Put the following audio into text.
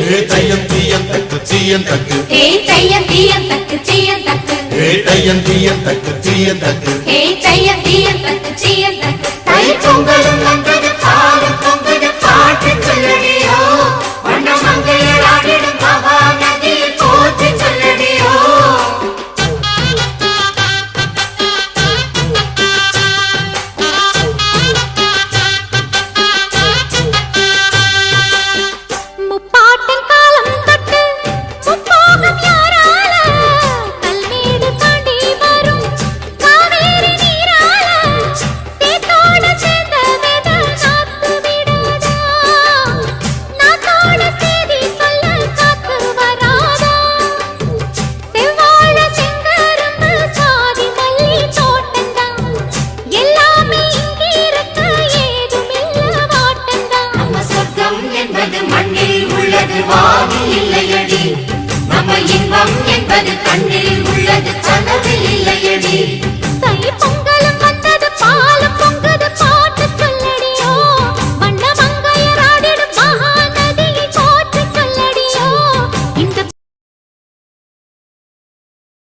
தையம் தீயம் தக்கு சீயம் தக்கு தையம் தீயம் தக்கு சீயம் தக்கு தையம் தீயம் தக்கு சீயம் தக்கு தையம் தீயம் தக்கு சீயம் தக்கு தை பொங்கலும் வந்தது பாலும் பொங்குது பாட்டு சொல்லடியோ வண்ண மங்கையர் ஆடிடும் மகா நதியில் போற்றி சொல்லடியோ மண்ணில் உள்ளது வானில் இல்லையடி நம்ம இன்பம் என்பது கண்ணில்